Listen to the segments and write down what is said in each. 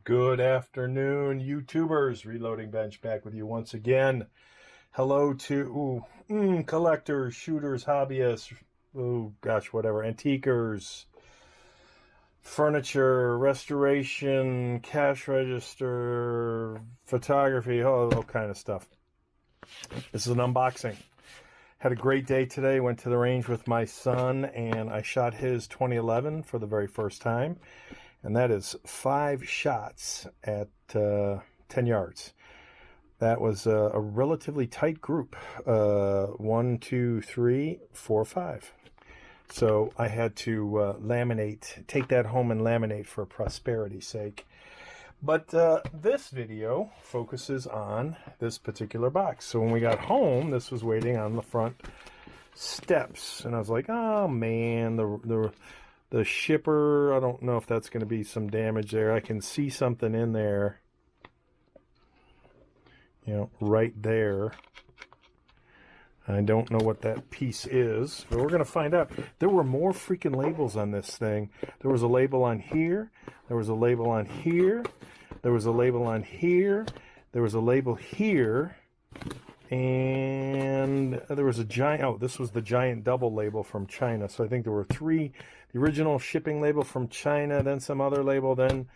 Good afternoon, YouTubers. Reloading Bench back with you once again. Hello to collectors, shooters, hobbyists, whatever, antiquers, furniture, restoration, cash register, photography, all kind of stuff. This is an unboxing. Had a great day today. Went to the range with my son, and I shot his 2011 for the very first time. And that is 5 shots at 10 yards. That was a relatively tight group. 1, 2, 3, 4, 5. So I had to laminate, take that home and laminate for prosperity's sake. But this video focuses on this particular box. So when we got home, this was waiting on the front steps. And I was like, oh man, the shipper, I don't know if that's going to be some damage there. I can see something in there, right there. I don't know what that piece is, but we're going to find out. There were more freaking labels on this thing. There was a label on here. There was a label on here. There was a label on here. There was a label here. And there was a giant, this was the giant double label from China. So I think there were 3, the original shipping label from China, then some other label, then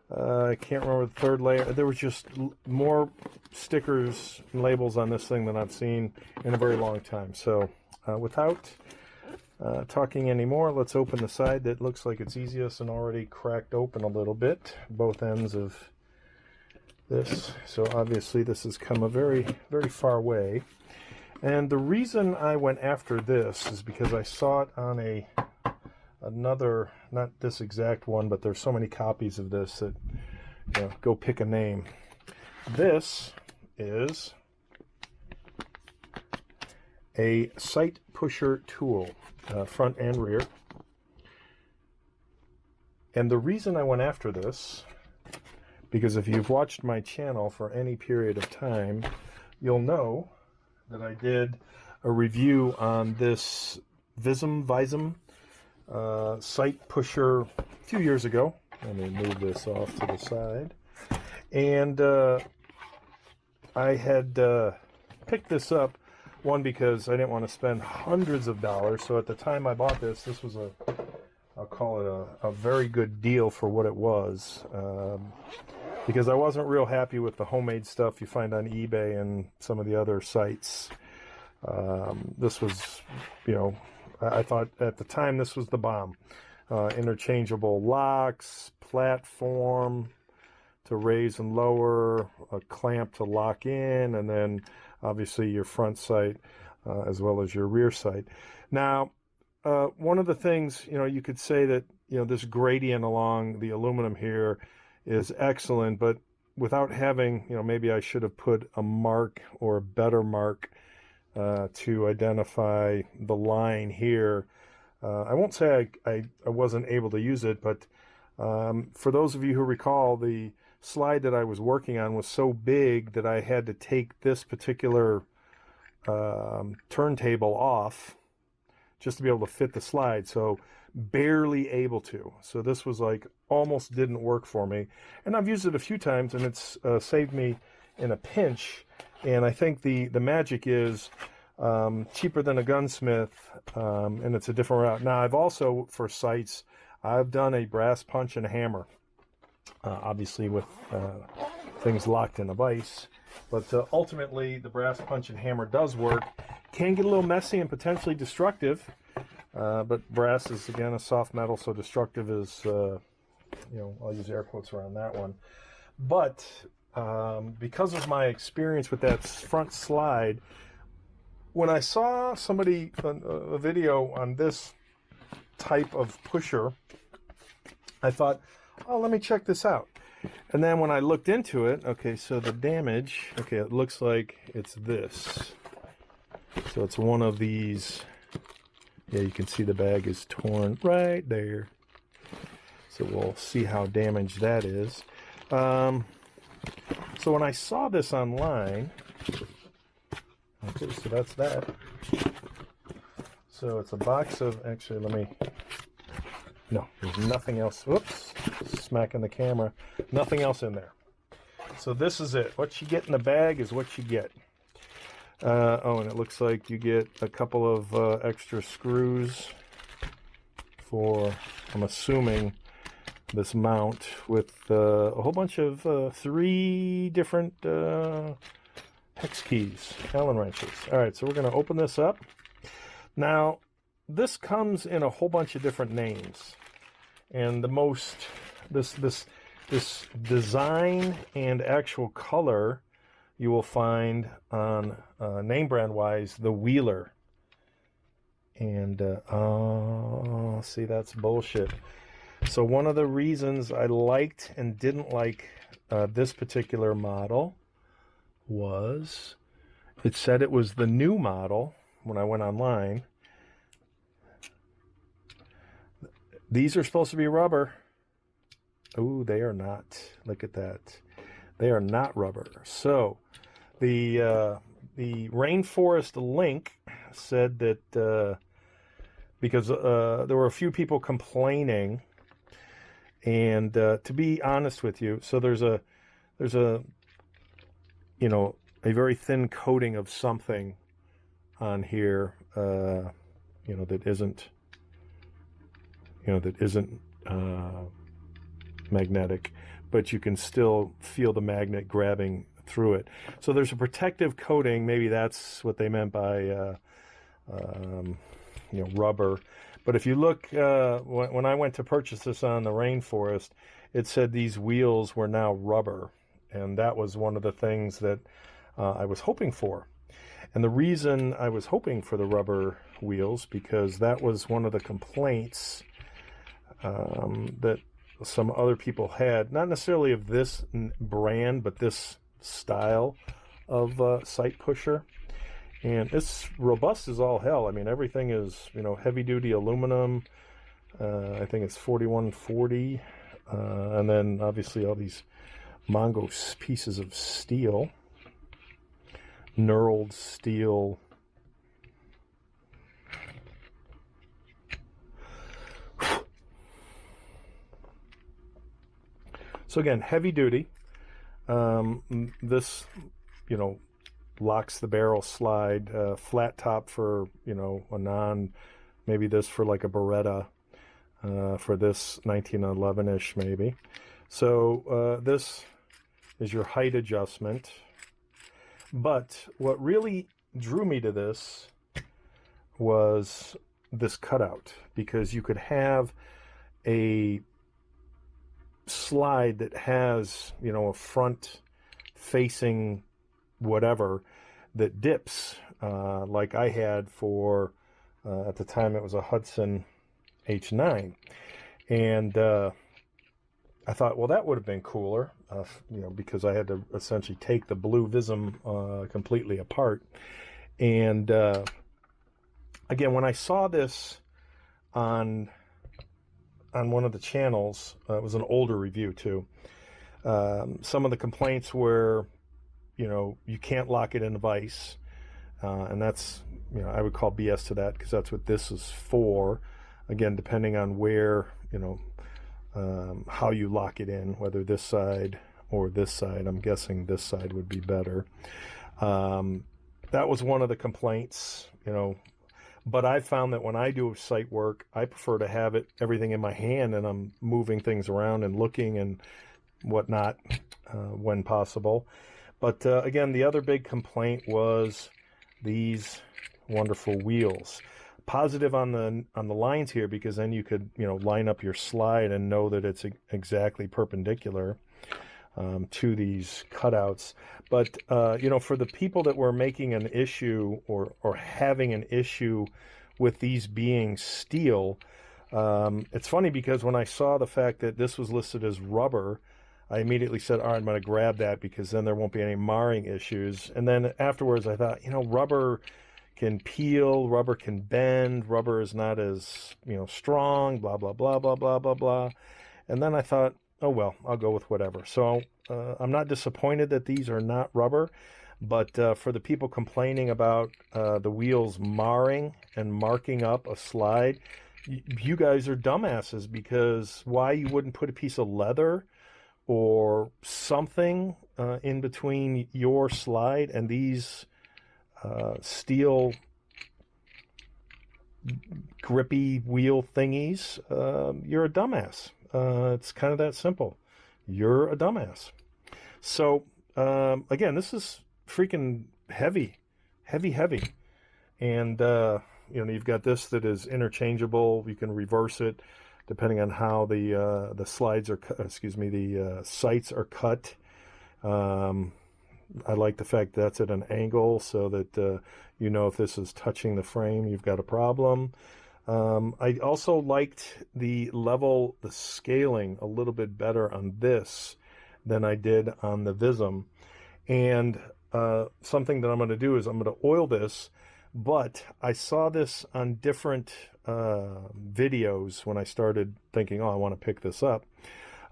I can't remember the third layer. There was just more stickers and labels on this thing than I've seen in a very long time. So without talking anymore, let's open the side that looks like it's easiest and already cracked open a little bit, both ends of this. So obviously this has come a very, very far way. And the reason I went after this is because I saw it on another, not this exact one, but there's so many copies of this that, go pick a name. This is a sight pusher tool, front and rear. And the reason I went after this, because if you've watched my channel for any period of time, you'll know that I did a review on this Vism sight pusher a few years ago. Let me move this off to the side. And I had picked this up, one, because I didn't want to spend hundreds of dollars. So at the time I bought this, this was I'll call it a very good deal for what it was. Because I wasn't real happy with the homemade stuff you find on eBay and some of the other sites. This was, I thought at the time this was the bomb. Interchangeable locks, platform to raise and lower, a clamp to lock in, and then obviously your front sight as well as your rear sight. Now, one of the things, you could say that, this gradient along the aluminum here is excellent, but without having, maybe I should have put a mark or a better mark to identify the line here. I won't say I wasn't able to use it, but for those of you who recall, the slide that I was working on was so big that I had to take this particular turntable off just to be able to fit the slide. So barely able to. So this was like almost didn't work for me. And I've used it a few times, and it's saved me in a pinch. And I think the magic is cheaper than a gunsmith, and it's a different route. Now, I've also, for sights, I've done a brass punch and a hammer, obviously with things locked in a vise. But ultimately, the brass punch and hammer does work. Can get a little messy and potentially destructive, but brass is, again, a soft metal, so destructive is, I'll use air quotes around that one. But because of my experience with that front slide, when I saw somebody, a video on this type of pusher, I thought, oh, let me check this out. And then when I looked into it, okay, so the damage, okay, it looks like it's this. So it's one of these. Yeah, you can see the bag is torn right there. So we'll see how damaged that is. So when I saw this online, okay, so that's that. So it's a box of, actually, let me No, there's nothing else. Whoops, smacking the camera. Nothing else in there. So this is it. What you get in the bag is what you get. Oh, and it looks like you get a couple of extra screws for, I'm assuming, this mount with a whole bunch of 3 different hex keys, Allen wrenches. All right, so we're going to open this up. Now, this comes in a whole bunch of different names, and the most this design and actual color you will find on name brand wise the Wheeler. And oh, see, that's bullshit. So one of the reasons I liked and didn't like this particular model was it said it was the new model when I went online. These are supposed to be rubber. Oh, they are not. Look at that. They are not rubber. So the Rainforest link said that because there were a few people complaining, and to be honest with you, so there's a you know, a very thin coating of something on here, you know, that isn't magnetic, but you can still feel the magnet grabbing through it. So there's a protective coating. Maybe that's what they meant by you know, rubber. But if you look, when I went to purchase this on the Rainforest, it said these wheels were now rubber, and that was one of the things that I was hoping for. And the reason I was hoping for the rubber wheels, because that was one of the complaints that some other people had, not necessarily of this brand, but this style of sight pusher. And it's robust as all hell. I mean, everything is, you know, heavy duty aluminum. I think it's 4140. And then obviously all these Mongo pieces of steel, knurled steel. So again, heavy duty. This, you know, locks the barrel slide, flat top for, you know, a non, maybe this for like a Beretta, for this 1911-ish maybe. So this is your height adjustment. But what really drew me to this was this cutout, because you could have a slide that has, you know, a front facing whatever that dips, like I had for at the time it was a Hudson H9, and I thought, well, that would have been cooler, you know, because I had to essentially take the blue Vism completely apart. And again, when I saw this on one of the channels, it was an older review too. Some of the complaints were, you know, you can't lock it in a vise, and that's, you know, I would call BS to that, because that's what this is for. Again, depending on where, you know, how you lock it in, whether this side or this side. I'm guessing this side would be better. That was one of the complaints, you know. But I found that when I do site work, I prefer to have everything in my hand, and I'm moving things around and looking and whatnot when possible. But again, the other big complaint was these wonderful wheels. Positive on the lines here, because then you could, you know, line up your slide and know that it's exactly perpendicular to these cutouts. But you know, for the people that were making an issue or having an issue with these being steel, it's funny, because when I saw the fact that this was listed as rubber, I immediately said, all right, I'm going to grab that, because then there won't be any marring issues. And then afterwards I thought, you know, rubber can peel, rubber can bend, rubber is not as, you know, strong, blah, blah, blah, blah, blah, blah, blah. And then I thought, oh, well, I'll go with whatever. So I'm not disappointed that these are not rubber, but for the people complaining about the wheels marring and marking up a slide, you guys are dumbasses, because why you wouldn't put a piece of leather or something in between your slide and these steel grippy wheel thingies? You're a dumbass. It's kind of that simple. You're a dumbass. So again, this is freaking heavy. And you've got this that is interchangeable. You can reverse it depending on how the slides are the sights are cut. I like the fact that's at an angle, so that if this is touching the frame, you've got a problem. I also liked the scaling a little bit better on this than I did on the Vism. And something that I'm going to do is I'm going to oil this, but I saw this on different videos when I started thinking, oh, I want to pick this up,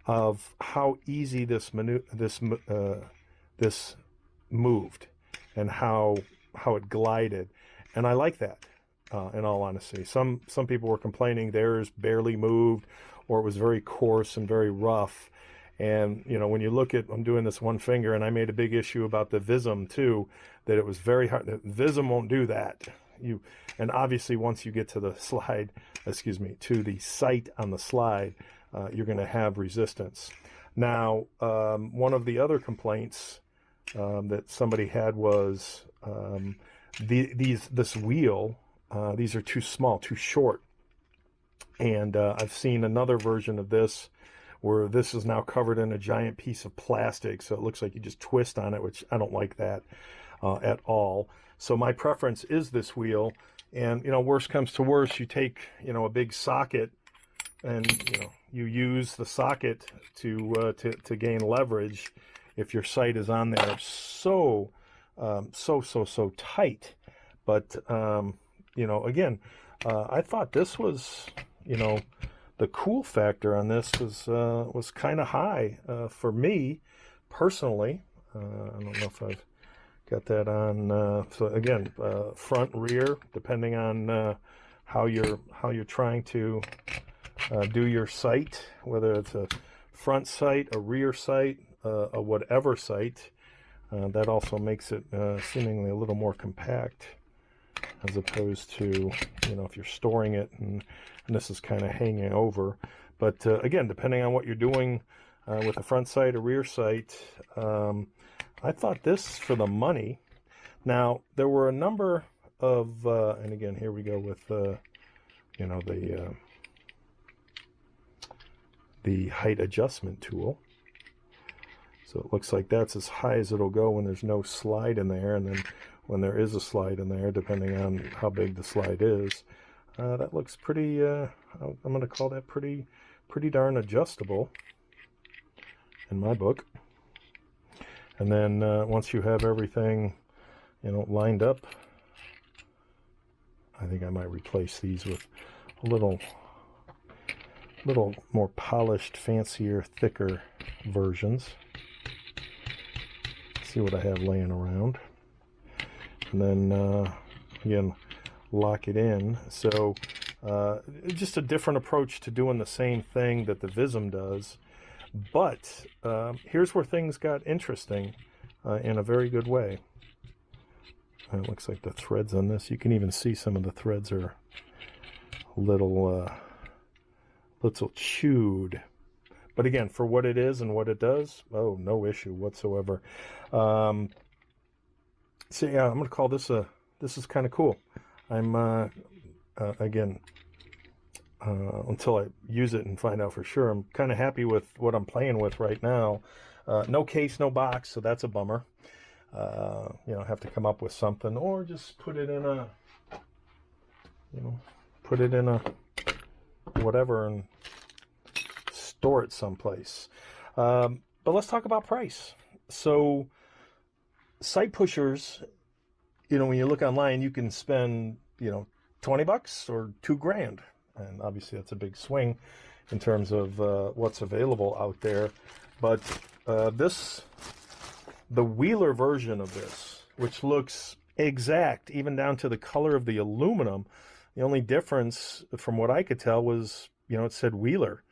of how easy this moved and how it glided. And I like that, in all honesty. Some people were complaining theirs barely moved, or it was very coarse and very rough. And, when you look at, I'm doing this one finger, and I made a big issue about the Vism too, that it was very hard. The Vism won't do that. And obviously once you get to the to the sight on the slide, you're going to have resistance. Now, one of the other complaints that somebody had was this wheel. These are too small, too short. And I've seen another version of this where this is now covered in a giant piece of plastic, so it looks like you just twist on it, which I don't like that at all. So my preference is this wheel. And worst comes to worst, you take a big socket, and you use the socket to gain leverage if your sight is on there so tight. But again, I thought this was, the cool factor on this was kind of high for me personally. I don't know if I've got that on. So again, front, rear, depending on how you're trying to do your sight, whether it's a front sight, a rear sight, a whatever sight. That also makes it seemingly a little more compact, as opposed to if you're storing it and this is kind of hanging over. But again, depending on what you're doing with a front sight or rear sight, I thought this for the money. Now there were a number of and again, here we go with the height adjustment tool. So it looks like that's as high as it'll go when there's no slide in there, and then when there is a slide in there, depending on how big the slide is, that looks pretty, I'm going to call that pretty darn adjustable in my book. And then once you have everything, lined up, I think I might replace these with a little more polished, fancier, thicker versions. See what I have laying around, and then again, lock it in. So just a different approach to doing the same thing that the Vism does. But here's where things got interesting in a very good way. It looks like the threads on this, you can even see some of the threads are a little chewed. But again, for what it is and what it does, oh, no issue whatsoever. So yeah, I'm going to call this this is kind of cool. I'm, again, until I use it and find out for sure, I'm kind of happy with what I'm playing with right now. No case, no box, so that's a bummer. Have to come up with something, or just put it in a, whatever, and store it someplace. But let's talk about price. So sight pushers, when you look online, you can spend, $20 or $2,000. And obviously that's a big swing in terms of what's available out there. But the Wheeler version of this, which looks exact, even down to the color of the aluminum, The only difference from what I could tell was, you know, it said Wheeler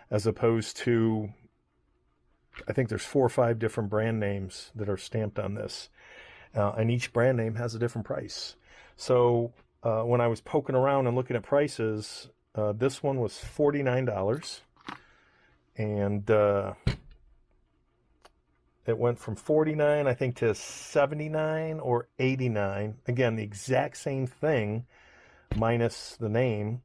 as opposed to, I think there's 4 or 5 different brand names that are stamped on this. And each brand name has a different price. So when I was poking around and looking at prices, this one was $49. And it went from 49, I think, to 79 or 89. Again, the exact same thing, minus the name.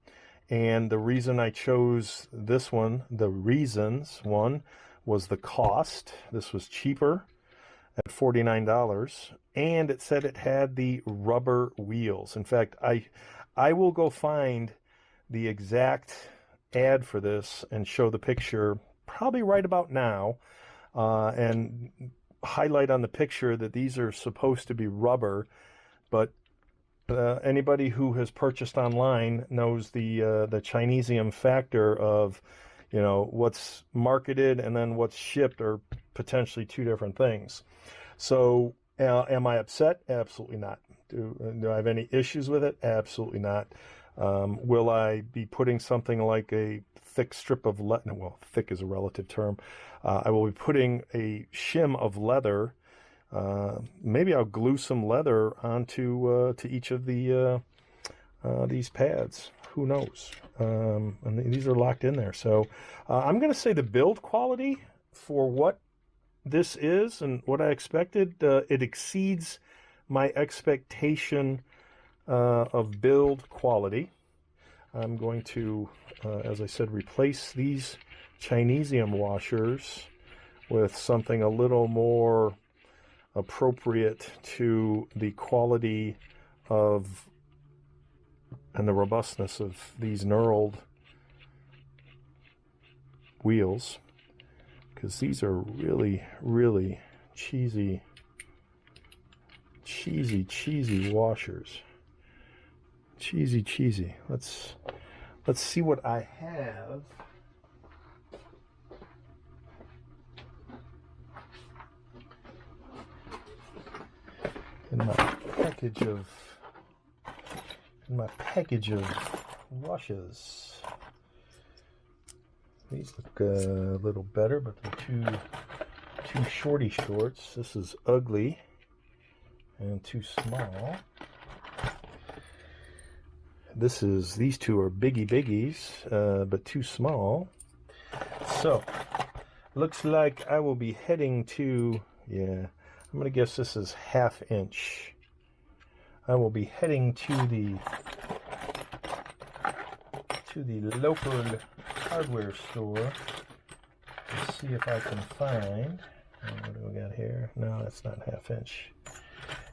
And the reason I chose this one, the reasons, one was the cost. This was cheaper at $49. And it said it had the rubber wheels. In fact, I will go find the exact ad for this and show the picture probably right about now. And highlight on the picture that these are supposed to be rubber, but anybody who has purchased online knows the Chinesium factor of, you know, what's marketed and then what's shipped are potentially 2 different things. So am I upset? Absolutely not. Do I have any issues with it? Absolutely not. Will I be putting something like a thick strip of leather? Well, thick is a relative term. I will be putting a shim of leather. Maybe I'll glue some leather onto to each of the these pads. Who knows? And these are locked in there. So I'm going to say the build quality for what this is and what I expected, it exceeds my expectation of build quality. I'm going to, as I said, replace these Chinesium washers with something a little more appropriate to the quality of and the robustness of these knurled wheels, because these are really, really cheesy washers. Cheesy. Let's see what I have. In my package of washes. These look a little better, but they're too shorty shorts. This is ugly and too small. These two are biggies, but too small. So, looks like I will be heading to, I'm gonna guess this is 1/2 inch. I will be heading to the local hardware store to see if I can find, what do we got here? No, that's not 1/2 inch.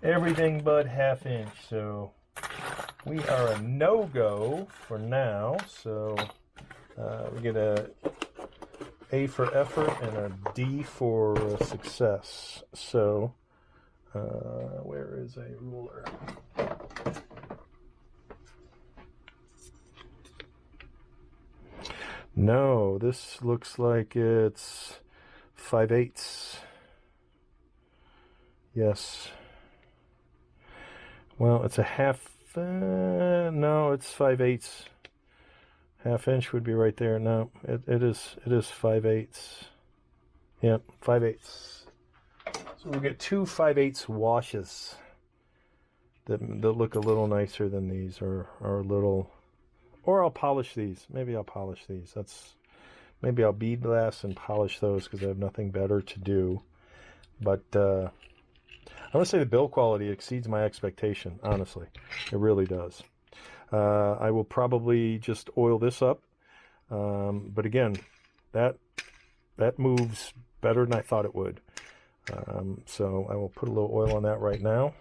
Everything but 1/2 inch, so we are a no-go for now. So we get a A for effort and a D for success. So where is a ruler? No, this looks like it's 5/8. Yes. Well, it's a half. No, it's 5/8. 1/2 inch would be right there. No, it is 5/8. Yep, 5/8. So we'll get 2 5/8 washes that look a little nicer than these, or a little. Or I'll polish these. Maybe I'll polish these. Maybe I'll bead glass and polish those because I have nothing better to do. But I want to say the build quality exceeds my expectation. Honestly, it really does. I will probably just oil this up. But again, that moves better than I thought it would. So I will put a little oil on that right now.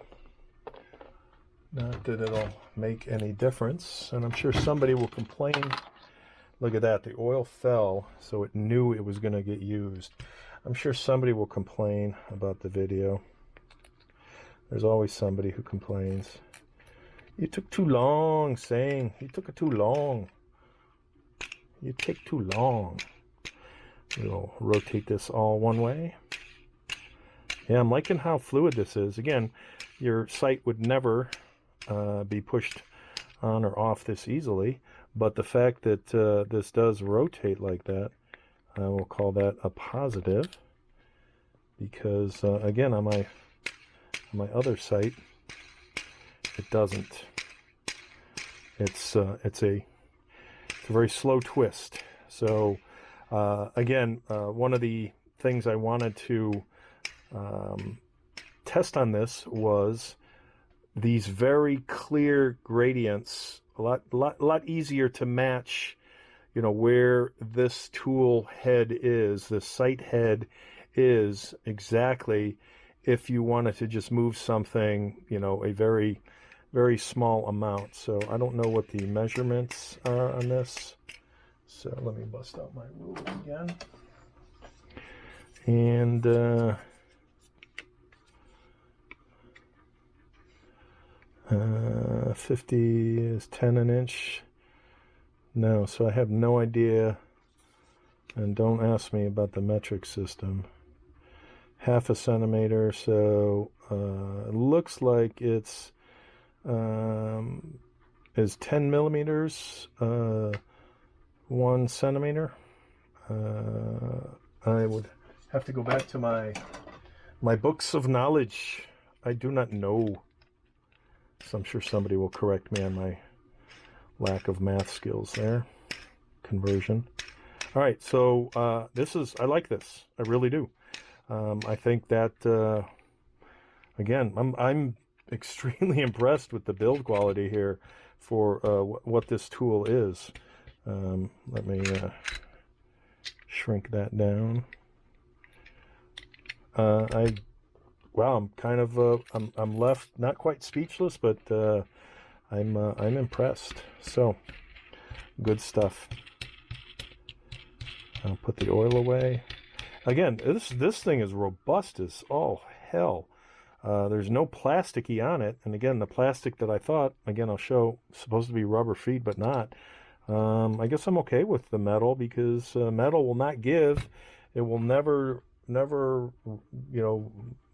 Not that it'll make any difference, and I'm sure somebody will complain. Look at that, the oil fell, so it knew it was going to get used. I'm sure somebody will complain about the video. There's always somebody who complains. You took too long, saying you took it too long. You take too long. We'll rotate this all one way. Yeah, I'm liking how fluid this is. Again, your sight would never be pushed on or off this easily, but the fact that this does rotate like that, I will call that a positive, because again, on my other sight, it doesn't. It's a very slow twist. So again, one of the things I wanted to test on this was these very clear gradients, a lot easier to match, you know, where this tool head is, the sight head is exactly, if you wanted to just move something, you know, a very, very small amount. So I don't know what the measurements are on this. So let me bust out my ruler again. And 50 is 10 an inch. No, so I have no idea, and don't ask me about the metric system. Half a centimeter, so it looks like it's is 10 millimeters 1 centimeter. I would have to go back to my books of knowledge. I do not know. So I'm sure somebody will correct me on my lack of math skills there. Conversion. All right, so I like this. I really do. I think that again, I'm extremely impressed with the build quality here for what this tool is. Let me shrink that down. Wow, I'm kind of I'm left not quite speechless, but I'm impressed. So good stuff. I'll put the oil away. Again, this thing is robust as all hell. There's no plasticky on it, and again, the plastic that I thought, again, I'll show, supposed to be rubber feed, but not. I guess I'm okay with the metal, because metal will not give. It will never, you know,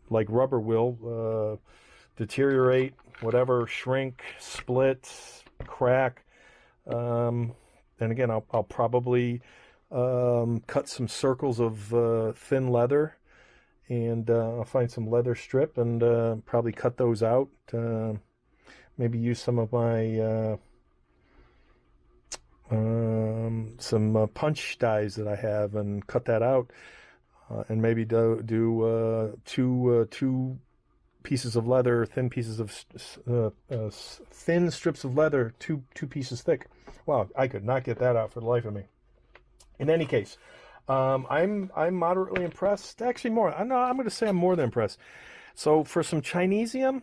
like rubber will, deteriorate, whatever, shrink, split, crack. And again, I'll probably cut some circles of thin leather, and I'll find some leather strip and probably cut those out. Maybe use some of my some punch dies that I have and cut that out, and maybe do two pieces of leather, thin pieces of thin strips of leather, two pieces thick. Wow, I could not get that out for the life of me. In any case, I'm moderately impressed. Actually, more. I'm going to say I'm more than impressed. So for some Chinesium,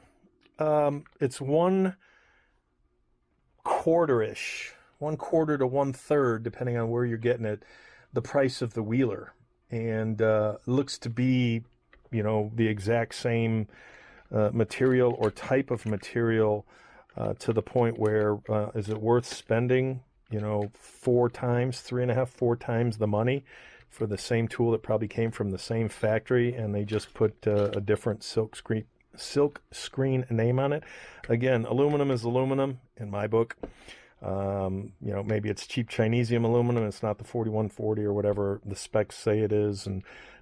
it's 1/4-ish, 1/4 to 1/3, depending on where you're getting it, the price of the Wheeler, and looks to be, you know, the exact same material or type of material, to the point where is it worth spending, you know, 3.5, 4 times the money for the same tool that probably came from the same factory, and they just put a different silk screen name on it. Again, aluminum is aluminum in my book. You know, maybe it's cheap Chinesium aluminum. It's not the 4140 or whatever the specs say it is,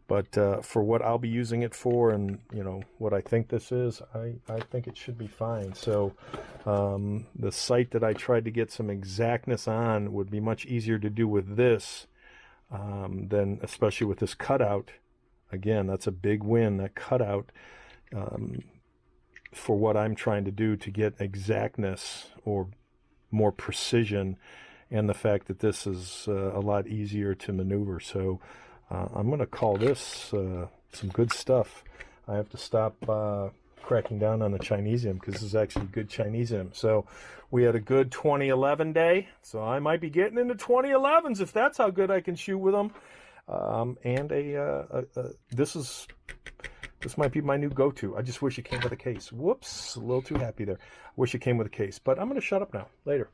but for what I'll be using it for, and you know what I think this is, I think it should be fine. So the sight that I tried to get some exactness on would be much easier to do with this than, especially with this cutout. Again, that's a big win, that cutout, for what I'm trying to do to get exactness or more precision, and the fact that this is a lot easier to maneuver. So I'm going to call this some good stuff. I have to stop cracking down on the Chinesium, because this is actually good Chinesium. So we had a good 2011 day, so I might be getting into 2011s if that's how good I can shoot with them. And this might be my new go-to. I just wish it came with a case. Whoops, a little too happy there. Wish it came with a case, but I'm going to shut up now. Later.